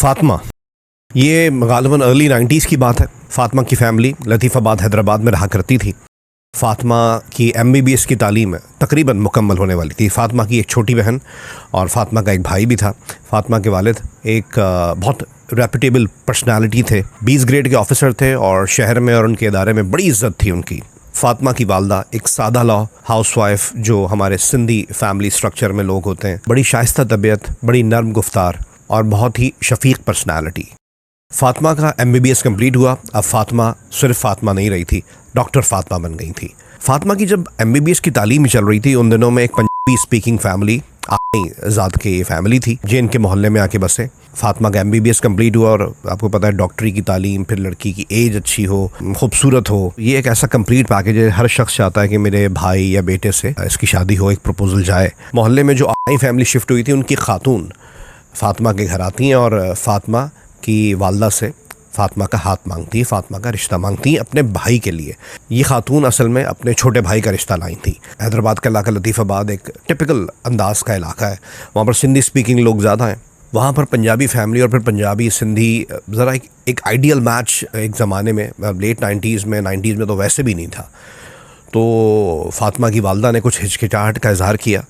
फातिमा, ये गालिबन early 90s की बात है। फातिमा की फ़ैमिली लतीफ़ाबाद हैदराबाद में रहा करती थी। फातिमा की MBBS की तालीम तकरीबन मुकम्मल होने वाली थी। फातिमा की एक छोटी बहन और फातिमा का एक भाई भी था। फातिमा के वालिद एक बहुत रेपुटेबल पर्सनालिटी थे, 20 ग्रेड के ऑफिसर थे और शहर में और उनके इदारे में बड़ी इज़्ज़त थी उनकी। फातिमा की वालदा एक सादा लॉ हाउसवाइफ, जो हमारे सिंधी फैमिली स्ट्रक्चर में लोग होते हैं, बड़ी शाइस्ता तबीयत, बड़ी नर्म गुफ्तार और बहुत ही शफीक पर्सनालिटी। फातिमा का MBBS कंप्लीट हुआ। अब फातिमा सिर्फ फातिमा नहीं रही थी, डॉक्टर फातिमा बन गई थी। फातिमा की जब MBBS की तालीम चल रही थी, उन दिनों में एक पंजाबी स्पीकिंग फैमिली ज़ात की ये फैमिली थी जो इनके मोहल्ले में आके बसे। फातिमा का MBBS कंप्लीट हुआ और आपको पता है डॉक्टरी की तालीम, फिर लड़की की एज अच्छी हो, खूबसूरत हो, ये एक ऐसा कंप्लीट पैकेज है। हर शख्स चाहता है कि मेरे भाई या बेटे से इसकी शादी हो, एक प्रपोजल जाए। मोहल्ले में जो फैमिली शिफ्ट हुई थी, उनकी खातून फातिमा के घर आती हैं और फातिमा की वालदा से फातिमा का हाथ मांगती है, फातिमा का रिश्ता मांगती है अपने भाई के लिए। ये खातून असल में अपने छोटे भाई का रिश्ता लाई थी। हैदराबाद का इलाका लतीफ़ाबाद एक टिपिकल अंदाज का इलाका है, वहाँ पर सिंधी स्पीकिंग लोग ज़्यादा हैं। वहाँ पर पंजाबी फैमिली और फिर पंजाबी सिंधी ज़रा एक आइडियल मैच एक ज़माने में, लेट 90s में, 90s में तो वैसे भी नहीं था। तो फातिमा की वालदा ने कुछ हिचकिचाहट का इजहार किया,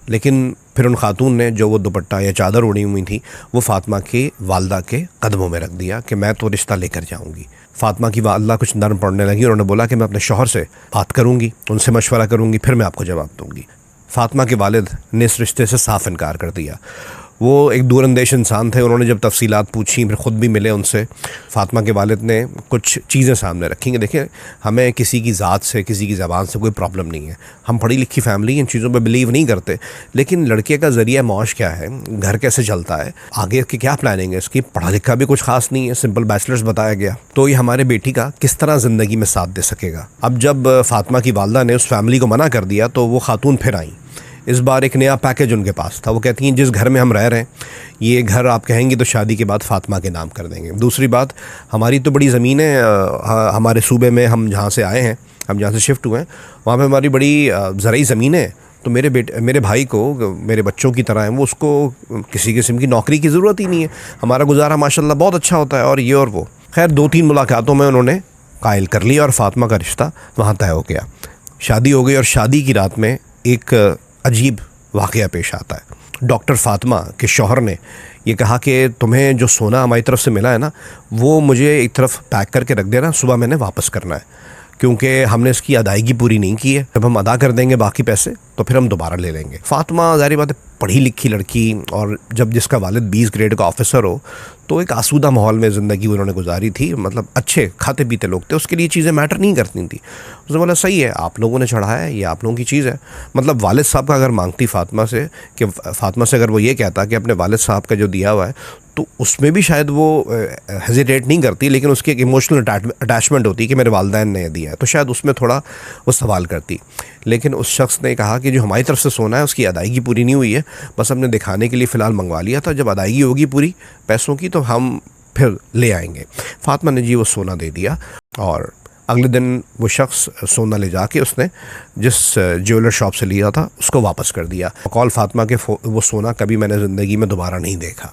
लेकिन फिर उन खातून ने, जो वो दुपट्टा या चादर ओढ़ी हुई थी, वो फातिमा के वालदा के कदमों में रख दिया कि मैं तो रिश्ता लेकर जाऊंगी। फातिमा की वालदा कुछ नरम पड़ने लगी और उन्होंने बोला कि मैं अपने शौहर से बात करूंगी, उनसे मशवरा करूंगी, फिर मैं आपको जवाब दूंगी। फातिमा के वालिद ने इस रिश्ते से साफ इनकार कर दिया। वो एक दूरअंदेश इंसान थे। उन्होंने जब तफसीलात पूछी, फिर ख़ुद भी मिले उनसे, फातिमा के वालिद ने कुछ चीज़ें सामने रखी कि देखिए, हमें किसी की ज़ात से, किसी की ज़बान से कोई प्रॉब्लम नहीं है, हम पढ़ी लिखी फैमिली इन चीज़ों पे बिलीव नहीं करते, लेकिन लड़के का ज़रिया मौश क्या है, घर कैसे चलता है, आगे की क्या प्लानिंग है इसकी, पढ़ा लिखा भी कुछ खास नहीं है, सिंपल बैचलर्स बताया गया, तो ये हमारे बेटी का किस तरह ज़िंदगी में साथ दे सकेगा। अब जब फातिमा की वालदा ने उस फैमिली को मना कर दिया, तो वो खातून फिर आई। इस बार एक नया पैकेज उनके पास था। वो कहती हैं, जिस घर में हम रह रहे हैं, ये घर आप कहेंगी तो शादी के बाद फातिमा के नाम कर देंगे। दूसरी बात, हमारी तो बड़ी ज़मीन है, हमारे सूबे में, हम जहाँ से आए हैं, हम जहाँ से शिफ्ट हुए हैं, वहाँ पे हमारी बड़ी ज़रूरी ज़मीन है। तो मेरे भाई को, मेरे बच्चों की तरह है वो, उसको किसी किस्म की नौकरी की ज़रूरत ही नहीं है, हमारा गुजारा माशाल्लाह बहुत अच्छा होता है, और ये और वो। खैर 2-3 मुलाकातों में उन्होंने कायल कर लिया और फातिमा का रिश्ता वहाँ तय हो गया। शादी हो गई और शादी की रात में एक अजीब वाक़या पेश आता है। डॉक्टर फातिमा के शौहर ने ये कहा कि तुम्हें जो सोना हमारी तरफ से मिला है ना, वो मुझे एक तरफ पैक करके रख देना, सुबह मैंने वापस करना है, क्योंकि हमने इसकी अदायगी पूरी नहीं की है। जब हम अदा कर देंगे बाकी पैसे तो फिर हम दोबारा ले लेंगे। फातिमा ज़ाहिर बात है पढ़ी लिखी लड़की, और जब जिसका वालिद 20 ग्रेड का ऑफिसर हो, तो एक आसूदा माहौल में ज़िंदगी उन्होंने गुजारी थी। मतलब अच्छे खाते पीते लोग थे, उसके लिए चीज़ें मैटर नहीं करती थी। उसने बोला सही है, आप लोगों ने चढ़ाया है, ये आप लोगों की चीज़ है। मतलब वालिद साहब का अगर मांगती फातिमा से, कि फातिमा से अगर वो ये कहता कि अपने वालिद साहब का जो दिया हुआ है, तो उसमें भी शायद वो हेजिटेट नहीं करती, लेकिन उसकी एक इमोशनल अटैचमेंट होती कि मेरे वालिदैन ने दिया है, तो शायद उसमें थोड़ा वो सवाल करती। लेकिन उस शख्स ने कहा कि जो हमारी तरफ से सोना है उसकी अदायगी पूरी नहीं हुई है, बस हमने दिखाने के लिए फ़िलहाल मंगवा लिया था, जब अदायगी होगी पूरी पैसों की तो हम फिर ले आएंगे। फातिमा ने जी वो सोना दे दिया और अगले दिन वो शख्स सोना ले जाके उसने जिस ज्वेलर शॉप से लिया था उसको वापस कर दिया। कॉल फातिमा के वो सोना कभी मैंने ज़िंदगी में दोबारा नहीं देखा।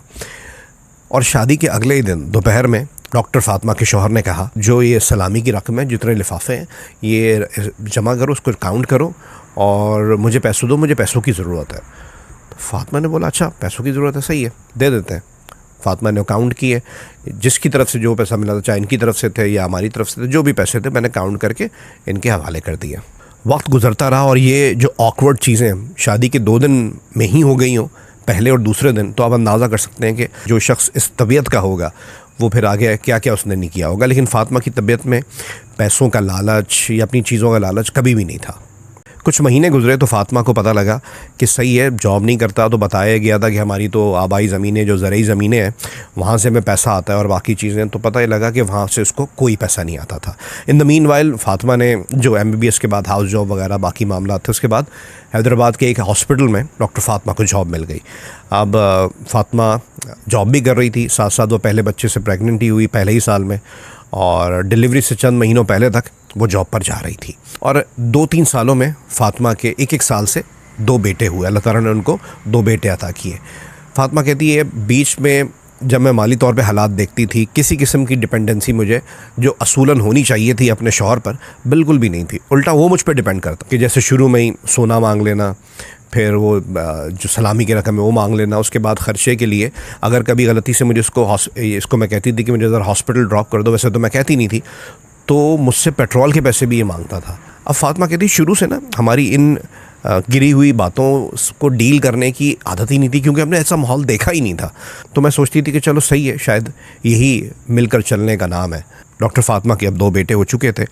और शादी के अगले ही दिन दोपहर में डॉक्टर फातिमा के शौहर ने कहा, जो ये सलामी की रकम है, जितने लिफाफे हैं, ये जमा करो, उसको काउंट करो और मुझे पैसों दो, मुझे पैसों की ज़रूरत है। तो फातिमा ने बोला अच्छा पैसों की ज़रूरत है, सही है, दे देते हैं। फातिमा ने काउंट किए, जिसकी तरफ से जो पैसा मिला था, चाहे इनकी तरफ से थे या हमारी तरफ से थे, जो भी पैसे थे मैंने काउंट करके इनके हवाले कर दिया। वक्त गुजरता रहा और ये जो ऑकवर्ड चीज़ें शादी के 2 दिन में ही हो गई हों, पहले और दूसरे दिन, तो आप अंदाज़ा कर सकते हैं कि जो शख्स इस तबीयत का होगा वो फिर आगे क्या क्या उसने नहीं किया होगा। लेकिन फातिमा की तबीयत में पैसों का लालच या अपनी चीज़ों का लालच कभी भी नहीं था। कुछ महीने गुजरे तो फातिमा को पता लगा कि सही है, जॉब नहीं करता, तो बताया गया था कि हमारी तो आबाई ज़मीनें, जो ज़रूरी ज़मीनें हैं, वहाँ से हमें पैसा आता है और बाकी चीज़ें, तो पता ही लगा कि वहाँ से उसको कोई पैसा नहीं आता था। In the mean while Fatima ने जो MBBS के बाद हाउस जॉब वगैरह बाकी मामला थे, उसके बाद हैदराबाद के एक हॉस्पिटल में डॉक्टर फातिमा को जॉब मिल गई। अब फातिमा जॉब भी कर रही थी, साथ साथ वो पहले बच्चे से प्रेगनेंट ही हुई पहले ही साल में, और डिलीवरी से चंद महीनों पहले तक वो जॉब पर जा रही थी। और 2-3 सालों में फातिमा के एक साल से 2 बेटे हुए। अल्लाह ताला ने उनको 2 बेटे अता किए। फातिमा कहती है बीच में जब मैं माली तौर पे हालात देखती थी, किसी किस्म की डिपेंडेंसी मुझे जो असूलन होनी चाहिए थी अपने शौहर पर, बिल्कुल भी नहीं थी। उल्टा वो मुझ पर डिपेंड करता कि जैसे शुरू में ही सोना मांग लेना, फिर वो जो सलामी की रकम है वो मांग लेना, उसके बाद ख़र्चे के लिए अगर कभी गलती से मुझे इसको मैं कहती थी कि मुझे ज़रा हॉस्पिटल ड्रॉप कर दो, वैसे तो मैं कहती नहीं थी, तो मुझसे पेट्रोल के पैसे भी ये मांगता था। अब फातिमा कहती शुरू से ना हमारी इन गिरी हुई बातों को डील करने की आदत ही नहीं थी, क्योंकि हमने ऐसा माहौल देखा ही नहीं था। तो मैं सोचती थी कि चलो सही है, शायद यही मिलकर चलने का नाम है। डॉक्टर फातिमा के अब 2 बेटे हो चुके थे,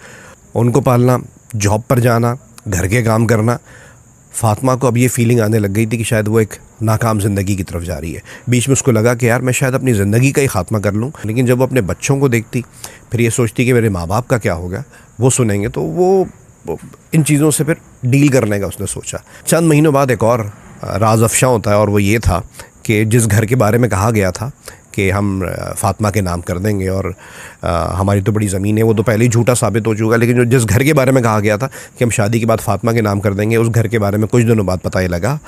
उनको पालना, जॉब पर जाना, घर के काम करना। फातिमा को अब ये फीलिंग आने लग गई थी कि शायद वो एक नाकाम ज़िंदगी की तरफ जा रही है। बीच में उसको लगा कि यार मैं शायद अपनी ज़िंदगी का ही ख़ात्मा कर लूँ। लेकिन जब वो अपने बच्चों को देखती, फिर ये सोचती कि मेरे माँ बाप का क्या होगा, वो सुनेंगे, तो वो इन चीज़ों से फिर डील करने का उसने सोचा। चंद महीनों बाद एक और राज अफ़शा होता है, और वो ये था कि जिस घर के बारे में कहा गया था कि हम फातिमा के नाम कर देंगे और हमारी तो बड़ी ज़मीन है, वो तो पहले ही झूठा साबित हो चुका। लेकिन जो जिस घर के बारे में कहा गया था कि हम शादी के बाद फातिमा के नाम कर देंगे, उस घर के बारे में कुछ दिनों बाद पता ही लगा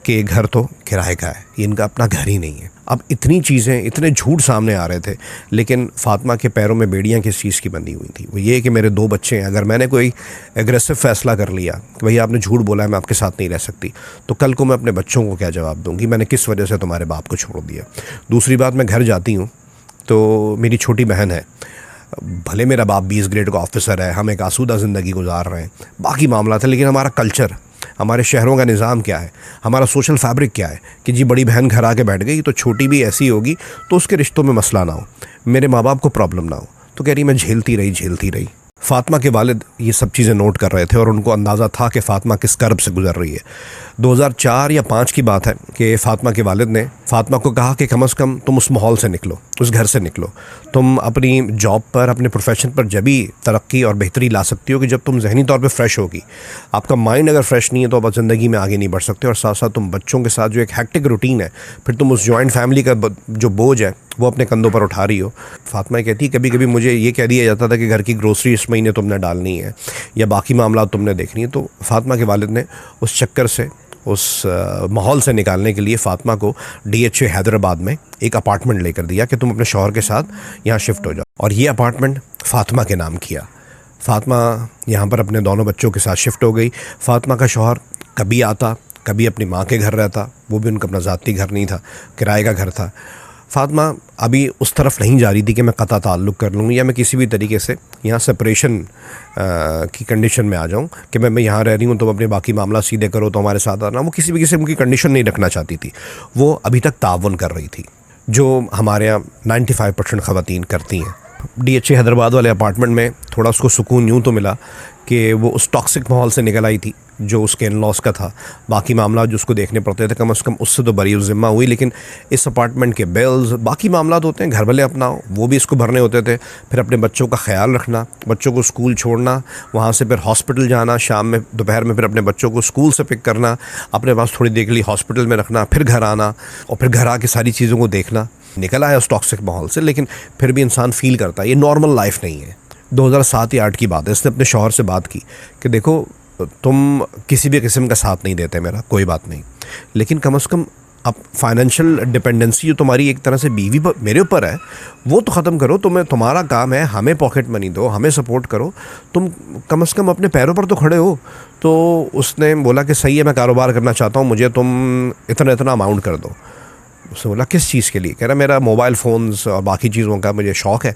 कि ये घर तो किराए का है, ये इनका अपना घर ही नहीं है। अब इतनी चीज़ें, इतने झूठ सामने आ रहे थे, लेकिन फातिमा के पैरों में बेड़ियाँ किस चीज़ की बंधी हुई थी? वो ये कि मेरे 2 बच्चे हैं, अगर मैंने कोई एग्रेसिव फ़ैसला कर लिया कि भैया आपने झूठ बोला है, मैं आपके साथ नहीं रह सकती, तो कल को मैं अपने बच्चों को क्या जवाब दूँगी? मैंने किस वजह से तुम्हारे बाप को छोड़ दिया। दूसरी बात, मैं घर जाती हूँ तो मेरी छोटी बहन है, भले मेरा बाप 20 ग्रेड का ऑफिसर है, हम एक आसूदा ज़िंदगी गुजार रहे हैं, बाकी मामला था, लेकिन हमारा कल्चर, हमारे शहरों का निज़ाम क्या है, हमारा सोशल फैब्रिक क्या है कि जी बड़ी बहन घर आके बैठ गई तो छोटी भी ऐसी होगी तो उसके रिश्तों में मसला ना हो, मेरे माँ बाप को प्रॉब्लम ना हो। तो कह रही मैं झेलती रही। फातिमा के वालिद ये सब चीज़ें नोट कर रहे थे और उनको अंदाज़ा था कि फ़ातिमा किस कर्ब से गुजर रही है। 2004 या 5 की बात है कि फ़ातिमा के वालिद ने फ़ातिमा को कहा कि कम से कम तुम उस माहौल से निकलो, उस घर से निकलो। तुम अपनी जॉब पर, अपने प्रोफेशन पर जब भी तरक्की और बेहतरी ला सकती हो कि जब तुम जहनी तौर पे फ्रेश होगी। आपका माइंड अगर फ्रेश नहीं है तो आप ज़िंदगी में आगे नहीं बढ़ सकते। और साथ साथ तुम बच्चों के साथ जो एक हैक्टिक रूटीन है, फिर तुम उस जॉइंट फैमिली का जो बोझ है वो अपने कंधों पर उठा रही हो। फातिमा कहती है कभी कभी मुझे ये कह दिया जाता था कि घर की ग्रोसरी इस महीने तुमने डालनी है या बाकी मामला तुमने देखनी है। तो फातिमा के वालिद ने उस चक्कर से, उस माहौल से निकालने के लिए फ़ातिमा को DHA हैदराबाद में एक अपार्टमेंट लेकर दिया कि तुम अपने शौहर के साथ यहाँ शिफ्ट हो जाओ। और ये अपार्टमेंट फ़ातिमा के नाम किया। फ़ातिमा यहाँ पर अपने दोनों बच्चों के साथ शिफ्ट हो गई। फ़ातिमा का शौहर कभी आता, कभी अपनी माँ के घर रहता, वो भी उनका अपना ज़ाती घर नहीं था, किराए का घर था। फ़ातिमा अभी उस तरफ नहीं जा रही थी कि मैं क़ता ताल्लुक़ कर लूँ या मैं किसी भी तरीके से यहाँ सेपरेशन की कंडीशन में आ जाऊँ कि मैं यहाँ रह रही हूँ तो अपने बाकी मामला सीधे करो तो हमारे साथ आना। वो किसी भी किस्म की कंडीशन नहीं रखना चाहती थी। वो अभी तक ताउन कर रही थी, जो हमारे यहाँ 95% ख़वातीन करती हैं। DHA हैदराबाद वाले अपार्टमेंट में थोड़ा उसको सुकून यूँ तो मिला कि वो उस टॉक्सिक माहौल से निकल आई थी जो उसके इन लॉस का था। बाकी मामला जो उसको देखने पड़ते थे कम से कम उससे तो बरी ज़िम्मा हुई। लेकिन इस अपार्टमेंट के बिल्स, बाकी मामला होते हैं घर वाले अपना, वो भी इसको भरने होते थे। फिर अपने बच्चों का ख्याल रखना, बच्चों को स्कूल छोड़ना, वहाँ से फिर हॉस्पिटल जाना, शाम में दोपहर में फिर अपने बच्चों को स्कूल से पिक करना, अपने पास थोड़ी देर के लिए हॉस्पिटल में रखना, फिर घर आना और फिर घर आके सारी चीज़ों को देखना। निकल आया उस टॉक्सिक माहौल से, लेकिन फिर भी इंसान फील करता है ये नॉर्मल लाइफ नहीं है। 2007 या 8 की बात है। इसने अपने शौहर से बात की कि देखो तुम किसी भी किस्म का साथ नहीं देते मेरा, कोई बात नहीं, लेकिन कम से कम अब फाइनेंशियल डिपेंडेंसी जो तुम्हारी एक तरह से बीवी पर मेरे ऊपर है वो तो ख़त्म करो। तुम्हारा काम है हमें पॉकेट मनी दो, हमें सपोर्ट करो, तुम कम से कम अपने पैरों पर तो खड़े हो। तो उसने बोला कि सही है, मैं कारोबार करना चाहता हूँ, मुझे तुम इतना अमाउंट कर दो। उसने बोला किस चीज़ के लिए? कह रहा मेरा मोबाइल फ़ोन्स और बाकी चीज़ों का मुझे शौक़ है,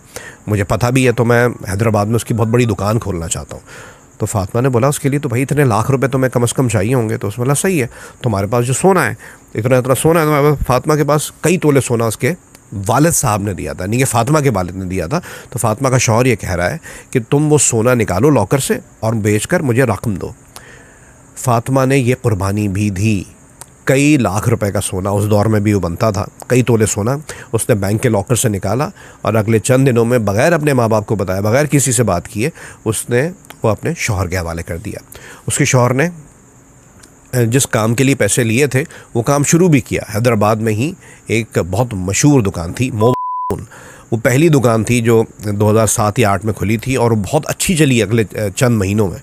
मुझे पता भी है, तो मैं हैदराबाद में उसकी बहुत बड़ी दुकान खोलना चाहता हूँ। तो फातिमा ने बोला उसके लिए तो भाई इतने लाख रुपए तुम्हें कम से कम चाहिए होंगे। तो उसने बोला सही है, तुम्हारे पास जो सोना है इतना सोना है तुम्हारे पास। फातिमा के पास कई तोले सोना उसके वालिद साहब ने दिया था, नहीं कि फातिमा के वालिद ने दिया था। तो फातिमा का शौहर ये कह रहा है कि तुम वो सोना निकालो लॉकर से और बेच कर मुझे रकम दो। फातिमा ने ये कुर्बानी भी दी। कई लाख रुपए का सोना उस दौर में भी वो बनता था, कई तोले सोना उसने बैंक के लॉकर से निकाला और अगले चंद दिनों में बग़ैर अपने माँ बाप को बताया, बग़ैर किसी से बात किए, उसने वो अपने शौहर के हवाले कर दिया। उसके शौहर ने जिस काम के लिए पैसे लिए थे वो काम शुरू भी किया। हैदराबाद में ही एक बहुत मशहूर दुकान थी मोबाइल, वो पहली दुकान थी जो 2007 या 8 में खुली थी और बहुत अच्छी चली। अगले चंद महीनों में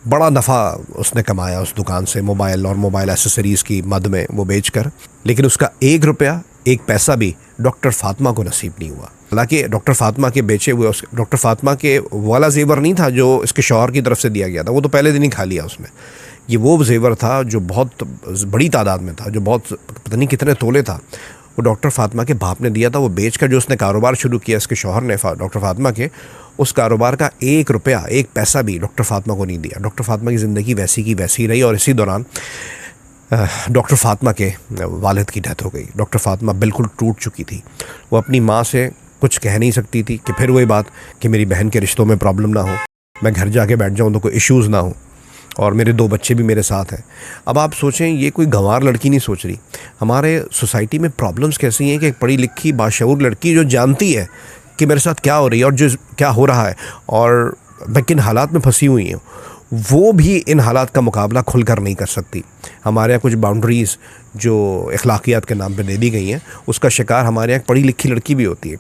बड़ा नफ़ा उसने कमाया उस दुकान से, मोबाइल और मोबाइल एसेसरीज़ की मद में वो बेचकर। लेकिन उसका 1 रुपया एक पैसा भी डॉक्टर फातिमा को नसीब नहीं हुआ। हालांकि डॉक्टर फातिमा के बेचे हुए डॉक्टर फातिमा के वाला जेवर नहीं था जो इसके शौहर की तरफ से दिया गया था, वो तो पहले दिन ही खा लिया उसने। ये वो जेवर था जो बहुत बड़ी तादाद में था, जो बहुत पता नहीं कितने तोले था, वो डॉक्टर फातिमा के बाप ने दिया था। वो बेच कर जो उसने कारोबार शुरू किया इसके शौहर ने डॉक्टर फातिमा के, उस कारोबार का 1 रुपया 1 पैसा भी डॉक्टर फातिमा को नहीं दिया। डॉक्टर फातिमा की ज़िंदगी वैसी की वैसी रही और इसी दौरान डॉक्टर फातिमा के वालिद की डेथ हो गई। डॉक्टर फातिमा बिल्कुल टूट चुकी थी। वो अपनी माँ से कुछ कह नहीं सकती थी कि फिर वही बात कि मेरी बहन के रिश्तों में प्रॉब्लम ना हो, मैं घर जाके बैठ जाऊँ तो कोई इश्यूज़ ना हो, और मेरे 2 बच्चे भी मेरे साथ हैं। अब आप सोचें, ये कोई गंवार लड़की नहीं सोच रही। हमारे सोसाइटी में प्रॉब्लम्स कैसी हैं कि एक पढ़ी लिखी बाशऊर लड़की जो जानती है कि मेरे साथ क्या हो रही है और जो क्या हो रहा है और मैं किन हालात में फंसी हुई हूँ, वो भी इन हालात का मुकाबला खुलकर नहीं कर सकती। हमारे यहाँ कुछ बाउंड्रीज़ जो अखलाकियात के नाम पे दे दी गई हैं, उसका शिकार हमारे यहाँ एक पढ़ी लिखी लड़की भी होती है।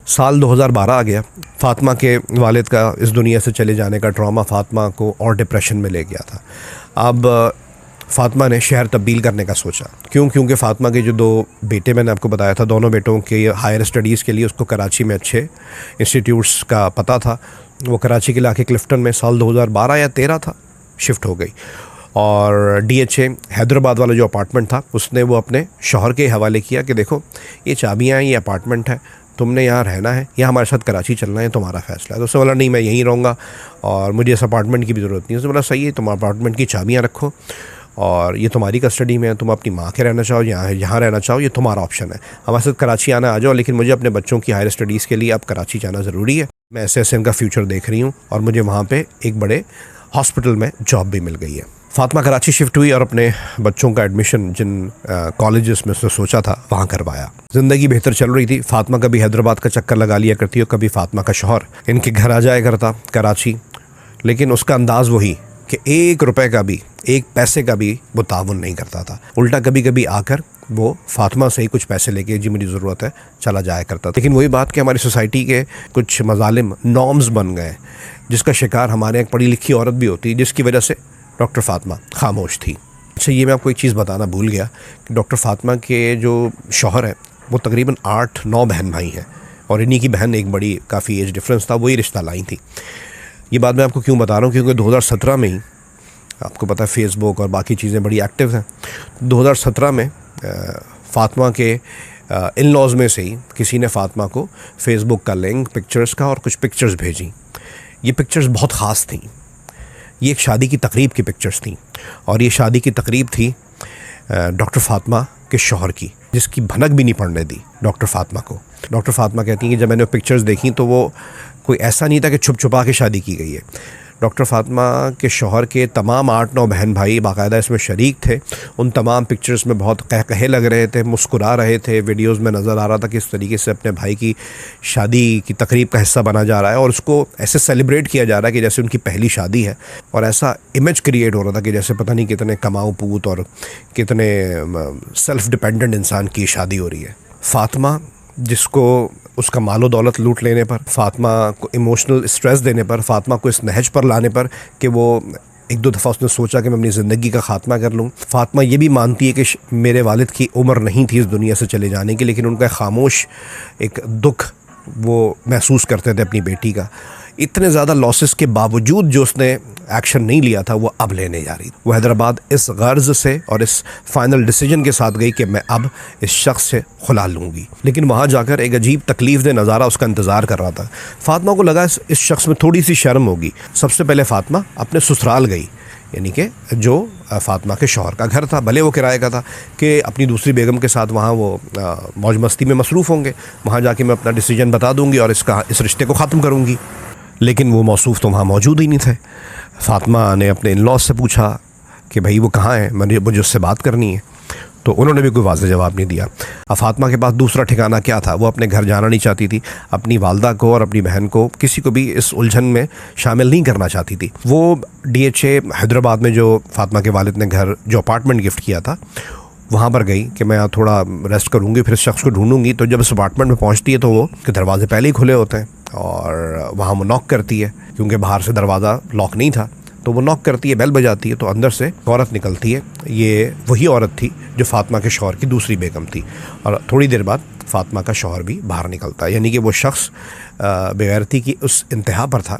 साल 2012 आ गया, फातिमा के वालिद का इस दुनिया से चले जाने का ट्रॉमा फातिमा को और डिप्रेशन में ले गया था। अब फातिमा ने शहर तब्दील करने का सोचा। क्योंकि फातिमा के जो 2 बेटे मैंने आपको बताया था, दोनों बेटों के हायर स्टडीज़ के लिए उसको कराची में अच्छे इंस्टीट्यूट्स का पता था। वो कराची के इलाके क्लिफ्टन में साल 2012 या 13 था शिफ्ट हो गई, और DHA हैदराबाद वाला जो अपार्टमेंट था उसने वो अपने शौहर के हवाले किया कि देखो ये चाबियाँ हैं, ये अपार्टमेंट है, तुमने यहाँ रहना है या हमारे साथ कराची चलना है, तुम्हारा फैसला है। तो उसने बोला नहीं, मैं यहीं रहूँगा और मुझे इस अपार्टमेंट की भी ज़रूरत नहीं है। उसने बोला सही है, तुम अपार्टमेंट की चाबियाँ रखो और ये तुम्हारी कस्टडी में है, तुम अपनी माँ के रहना चाहो यहाँ रहना चाहो, ये तुम्हारा ऑप्शन है। हमारे साथ कराची आना आ जाओ, लेकिन मुझे अपने बच्चों की हायर स्टडीज़ के लिए अब कराची जाना ज़रूरी है। मैं ऐसे इनका फ्यूचर देख रही हूँ और मुझे वहाँ पे एक बड़े हॉस्पिटल में जॉब भी मिल गई है। फातिमा कराची शिफ्ट हुई और अपने बच्चों का एडमिशन जिन कॉलेजेस में उसने सोचा था वहाँ करवाया। ज़िंदगी बेहतर चल रही थी। फातिमा कभी हैदराबाद का चक्कर लगा लिया करती और कभी फातिमा का शौहर इनके घर आ जाया करता कराची, लेकिन उसका अंदाज़ वही कि 1 रुपये का भी 1 पैसे का भी वो ताउन नहीं करता था। उल्टा कभी कभी आकर वो फातिमा से ही कुछ पैसे लेके जी मुझे ज़रूरत है चला जाया करता था। लेकिन वही बात कि हमारी सोसाइटी के कुछ मज़ालिम नॉर्म्स बन गए, जिसका शिकार हमारे एक पढ़ी लिखी औरत भी होती, जिसकी वजह से डॉक्टर फातिमा खामोश थी। अच्छा, ये मैं आपको एक चीज़ बताना भूल गया कि डॉक्टर फातिमा के जो शौहर हैं वो तकरीबन 8-9 बहन भाई हैं, और इन्हीं की बहन एक बड़ी काफ़ी एज डिफरेंस था, वही रिश्ता लाई थी। ये बात मैं आपको क्यों बता रहा हूँ, क्योंकि 2017 में ही आपको पता है फेसबुक और बाकी चीज़ें बड़ी एक्टिव हैं। 2017 में फातिमा के इन लॉज में से ही किसी ने फातिमा को फेसबुक का लिंक, पिक्चर्स का और कुछ पिक्चर्स भेजी। ये पिक्चर्स बहुत ख़ास थी। ये एक शादी की तकरीब की पिक्चर्स थी, और ये शादी की तकरीब थी डॉक्टर फातिमा के शौहर की, जिसकी भनक भी नहीं पड़ने दी डॉक्टर फातिमा को। डॉक्टर फातिमा कहती हैं कि जब मैंने वो पिक्चर्स देखी तो वो कोई ऐसा नहीं था कि छुप छुपा के शादी की गई है। डॉक्टर फातिमा के शौहर के तमाम 8-9 बहन भाई बाकायदा इसमें शरीक थे। उन तमाम पिक्चर्स में बहुत कहकहे लग रहे थे, मुस्कुरा रहे थे। वीडियोस में नज़र आ रहा था कि इस तरीके से अपने भाई की शादी की तकरीब का हिस्सा बना जा रहा है और उसको ऐसे सेलिब्रेट किया जा रहा है कि जैसे उनकी पहली शादी है, और ऐसा इमेज क्रिएट हो रहा था कि जैसे पता नहीं कितने कमाऊ पूत और कितने सेल्फ डिपेंडेंट इंसान की शादी हो रही है। फातिमा जिसको उसका मालो दौलत लूट लेने पर, फातिमा को इमोशनल स्ट्रेस देने पर, फातिमा को इस नहज पर लाने पर कि वो 1-2 दफ़ा उसने सोचा कि मैं अपनी ज़िंदगी का ख़ात्मा कर लूँ। फातिमा ये भी मानती है कि मेरे वालिद की उम्र नहीं थी इस दुनिया से चले जाने की, लेकिन उनका खामोश एक दुख वो महसूस करते थे अपनी बेटी का। इतने ज़्यादा लॉसेस के बावजूद जो उसने एक्शन नहीं लिया था वो अब लेने जा रही। वो हैदराबाद इस गर्ज से और इस फाइनल डिसीजन के साथ गई कि मैं अब इस शख्स से खुला लूँगी। लेकिन वहाँ जाकर एक अजीब तकलीफ दे नज़ारा उसका इंतज़ार कर रहा था। फातिमा को लगा इस शख्स में थोड़ी सी शर्म होगी। सबसे पहले फातिमा अपने ससुराल गई, यानी कि जो फातिमा के शौहर का घर था, भले वो किराए का था, कि अपनी दूसरी बेगम के साथ वहाँ वो मौज मस्ती में मसरूफ़ होंगे। वहाँ जाके मैं अपना डिसीजन बता दूँगी और इस रिश्ते को ख़त्म करूँगी। लेकिन वो मौसूफ़ तो वहाँ मौजूद ही नहीं थे। फातिमा ने अपने इन लॉज से पूछा कि भाई वो कहाँ है, मुझे उससे बात करनी है। तो उन्होंने भी कोई वाज़ेह जवाब नहीं दिया। अब फातिमा के पास दूसरा ठिकाना क्या था? वो अपने घर जाना नहीं चाहती थी, अपनी वालदा को और अपनी बहन को किसी को भी इस उलझन में शामिल नहीं करना चाहती थी। वो DHA हैदराबाद में जो फातिमा के वालिद ने घर जो अपार्टमेंट गिफ्ट किया था वहाँ पर गई कि मैं यहाँ थोड़ा रेस्ट करूँगी, फिर इस शख्स को ढूंढूंगी। तो जब इस अपार्टमेंट में पहुँचती है तो वो के दरवाजे पहले ही खुले होते हैं और वहाँ वो नॉक करती है, क्योंकि बाहर से दरवाज़ा लॉक नहीं था। तो वो नॉक करती है, बेल बजाती है, तो अंदर से औरत निकलती है। ये वही औरत थी जो फातिमा के शौहर की दूसरी बेगम थी। और थोड़ी देर बाद फातिमा का शौहर भी बाहर निकलता है। यानी कि वो शख्स बेगैरती की उस इंतहा पर था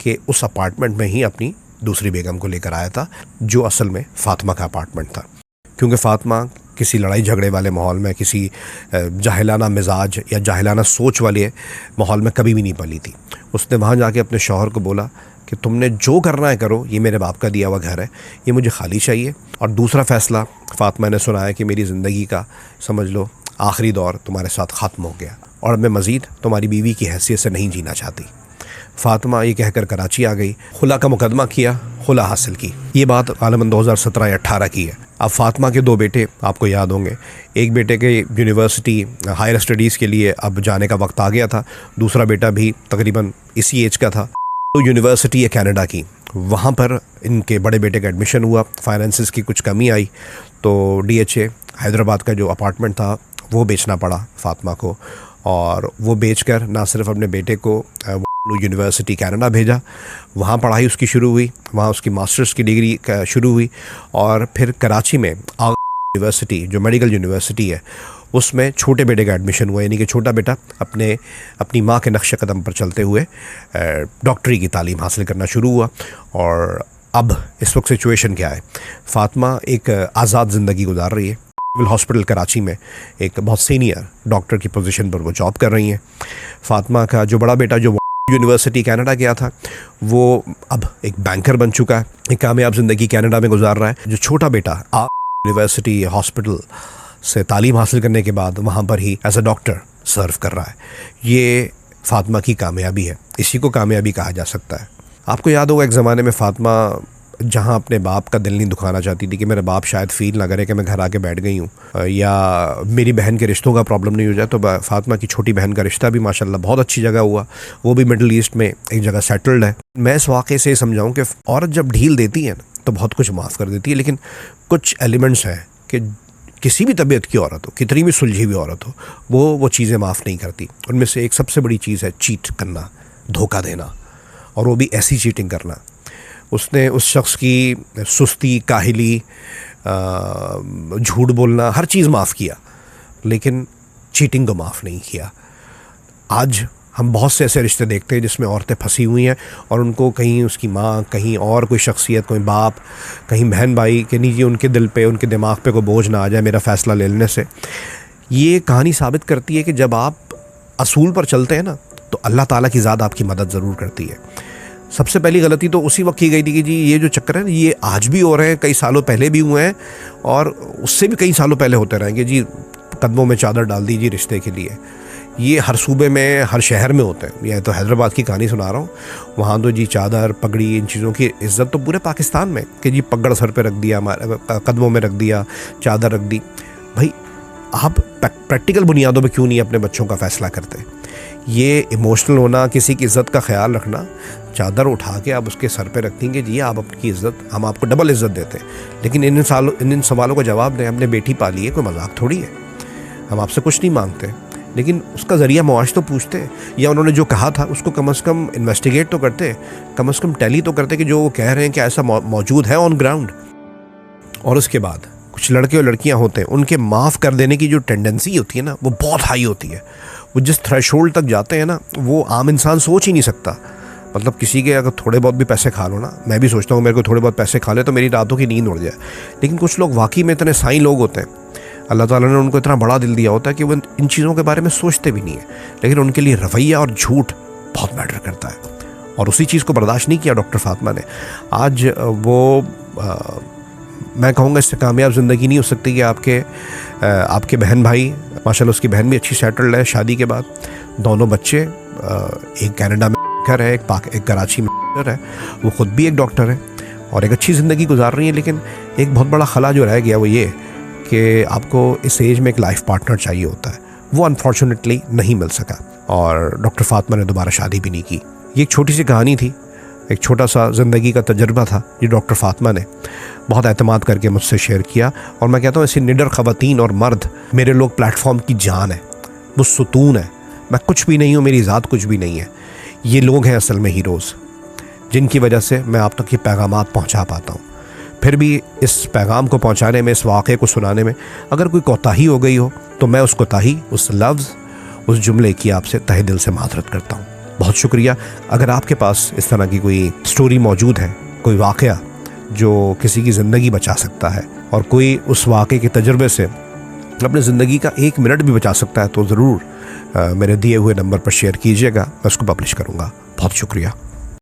कि उस अपार्टमेंट में ही अपनी दूसरी बेगम को लेकर आया था, जो असल में फातिमा का अपार्टमेंट था। क्योंकि फातिमा किसी लड़ाई झगड़े वाले माहौल में, किसी जाहिलाना मिजाज या जाहिलाना सोच वाले माहौल में कभी भी नहीं पली थी। उसने वहाँ जाके अपने शौहर को बोला कि तुमने जो करना है करो, ये मेरे बाप का दिया हुआ घर है, ये मुझे खाली चाहिए। और दूसरा फ़ैसला फातिमा ने सुनाया कि मेरी ज़िंदगी का समझ लो आखिरी दौर तुम्हारे साथ ख़त्म हो गया और मैं मज़ीद तुम्हारी बीवी की हैसियत से नहीं जीना चाहती। फातिमा ये कहकर कराची आ गई, खुला का मुकदमा किया, खुला हासिल की। ये बात गालिबन 2017 या 18 की है। अब फातिमा के 2 बेटे आपको याद होंगे। एक बेटे के यूनिवर्सिटी हायर स्टडीज़ के लिए अब जाने का वक्त आ गया था, दूसरा बेटा भी तकरीबन इसी एज का था। तो यूनिवर्सिटी है कनाडा की, वहाँ पर इनके बड़े बेटे का एडमिशन हुआ। फाइनेंसिस की कुछ कमी आई तो DHA हैदराबाद का जो अपार्टमेंट था वो बेचना पड़ा फातिमा को। और वो बेचकर ना सिर्फ अपने बेटे को यूनिवर्सिटी कनाडा भेजा, वहाँ पढ़ाई उसकी शुरू हुई, वहाँ उसकी मास्टर्स की डिग्री शुरू हुई। और फिर कराची में यूनिवर्सिटी जो मेडिकल यूनिवर्सिटी है उसमें छोटे बेटे का एडमिशन हुआ। यानी कि छोटा बेटा अपनी माँ के नक्शे कदम पर चलते हुए डॉक्टरी की तालीम हासिल करना शुरू हुआ। और अब इस वक्त सिचुएशन क्या है, फातिमा एक आज़ाद ज़िंदगी गुजार रही है। सिविल हॉस्पिटल कराची में एक बहुत सीनियर डॉक्टर की पोजीशन पर वो जॉब कर रही हैं। फातिमा का जो बड़ा बेटा जो यूनिवर्सिटी कनाडा गया था वो अब एक बैंकर बन चुका है, एक कामयाब ज़िंदगी कनाडा में गुजार रहा है। जो छोटा बेटा यूनिवर्सिटी हॉस्पिटल से तालीम हासिल करने के बाद वहाँ पर ही एज अ डॉक्टर सर्व कर रहा है। ये फातिमा की कामयाबी है, इसी को कामयाबी कहा जा सकता है। आपको याद होगा एक ज़माने में फातिमा जहाँ अपने बाप का दिल नहीं दुखाना चाहती थी कि मेरा बाप शायद फ़ील ना करे कि मैं घर आके बैठ गई हूँ या मेरी बहन के रिश्तों का प्रॉब्लम नहीं हो जाए, तो फातिमा की छोटी बहन का रिश्ता भी माशाल्लाह बहुत अच्छी जगह हुआ, वो भी मिडल ईस्ट में एक जगह सेटल्ड है। मैं इस वाक़े से समझाऊँ कि औरत जब ढील देती है ना तो बहुत कुछ माफ़ कर देती है, लेकिन कुछ एलिमेंट्स हैं कि किसी भी तबीयत की औरत हो, कितनी भी सुलझी हुई औरत हो, वो चीज़ें माफ़ नहीं करती। उनमें से एक सबसे बड़ी चीज़ है चीट करना, धोखा देना, और वो भी ऐसी चीटिंग करना। उसने उस शख्स की सुस्ती, काहिली, झूठ बोलना, हर चीज़ माफ़ किया, लेकिन चीटिंग को माफ़ नहीं किया। आज हम बहुत से ऐसे रिश्ते देखते हैं जिसमें औरतें फंसी हुई हैं और उनको कहीं उसकी माँ, कहीं और कोई शख्सियत, कोई बाप, कहीं बहन भाई के नीचे उनके दिल पे, उनके दिमाग पे कोई बोझ ना आ जाए मेरा फ़ैसला ले लेने से। ये कहानी साबित करती है कि जब आप असूल पर चलते हैं ना तो अल्लाह ताला की ज़ात आपकी मदद ज़रूर करती है। सबसे पहली गलती तो उसी वक्त की गई थी कि जी ये जो चक्कर है ये आज भी हो रहे हैं, कई सालों पहले भी हुए हैं और उससे भी कई सालों पहले होते रहेंगे। जी कदमों में चादर डाल दीजिए रिश्ते के लिए, ये हर सूबे में, हर शहर में होते हैं। यह तो हैदराबाद की कहानी सुना रहा हूँ, वहाँ तो जी चादर, पगड़ी, इन चीज़ों की इज्जत तो पूरे पाकिस्तान में कि जी पगड़ सर पे रख दिया, हमारे कदमों में रख दिया, चादर रख दी। भाई आप प्रैक्टिकल बुनियादों पे क्यों नहीं अपने बच्चों का फ़ैसला करते? ये इमोशनल होना, किसी की इज़्ज़त का ख्याल रखना, चादर उठा के आप उसके सर पे रख देंगे, जी आप आपकी इज़्ज़त, हम आपको डबल इज़्ज़त देते हैं। लेकिन इन सवालों का जवाब दें, हमने बेटी पाली है, कोई मजाक थोड़ी है, हम आपसे कुछ नहीं मांगते, लेकिन उसका ज़रिया मुआश तो पूछते, या उन्होंने जो कहा था उसको कम से कम इन्वेस्टिगेट तो करते, कम से कम टैली तो करते कि जो वो कह रहे हैं कि ऐसा मौजूद है ऑन ग्राउंड। और उसके बाद कुछ लड़के और लड़कियां होते हैं, उनके माफ़ कर देने की जो टेंडेंसी होती है ना वो बहुत हाई होती है। वो जिस थ्रेशोल्ड तक जाते हैं ना वो आम इंसान सोच ही नहीं सकता। मतलब किसी के अगर थोड़े बहुत भी पैसे खा लो ना, मैं भी सोचता हूँ मेरे को थोड़े बहुत पैसे खा ले तो मेरी रातों की नींद उड़ जाए, लेकिन कुछ लोग वाकई में इतने साईं लोग होते हैं, अल्लाह ताला ने उनको इतना बड़ा दिल दिया होता है कि वो इन चीज़ों के बारे में सोचते भी नहीं है, लेकिन उनके लिए रवैया और झूठ बहुत मैटर करता है। और उसी चीज़ को बर्दाश्त नहीं किया डॉक्टर फातिमा ने। आज वो मैं कहूँगा इससे कामयाब ज़िंदगी नहीं हो सकती कि आपके बहन भाई, माशाल्लाह उसकी बहन भी अच्छी सेटल्ड है शादी के बाद, दोनों बच्चे, एक कनाडा में घर है, एक कराची में है, वो ख़ुद भी एक डॉक्टर है और एक अच्छी ज़िंदगी गुजार रही है। लेकिन एक बहुत बड़ा खला जो रह गया वो ये कि आपको इस एज में एक लाइफ पार्टनर चाहिए होता है, वो अनफॉर्चुनेटली नहीं मिल सका और डॉक्टर फातिमा ने दोबारा शादी भी नहीं की। ये एक छोटी सी कहानी थी, एक छोटा सा ज़िंदगी का तजर्बा था जो डॉक्टर फातिमा ने बहुत एतमाद करके मुझसे शेयर किया। और मैं कहता हूँ ऐसी निडर ख़वातीन और मर्द मेरे लोग प्लेटफॉर्म की जान है, वो सुतून है। मैं कुछ भी नहीं हूँ, मेरी ज़ात कुछ भी नहीं है, ये लोग हैं असल में हीरोज़। जिनकी वजह से मैं आप तक ये पैगामात पहुंचा पाता हूं। फिर भी इस पैगाम को पहुंचाने में, इस वाक़े को सुनाने में अगर कोई कोताही हो गई हो तो मैं उस कोताही, उस लफ्ज़, उस जुमले की आपसे तहे दिल से माज़रत करता हूँ। बहुत शुक्रिया। अगर आपके पास इस तरह की कोई स्टोरी मौजूद है, कोई वाक़या जो किसी की ज़िंदगी बचा सकता है और कोई उस वाक़े के तजुर्बे से अपनी ज़िंदगी का 1 मिनट भी बचा सकता है, तो ज़रूर मेरे दिए हुए नंबर पर शेयर कीजिएगा, मैं उसको पब्लिश करूँगा। बहुत शुक्रिया।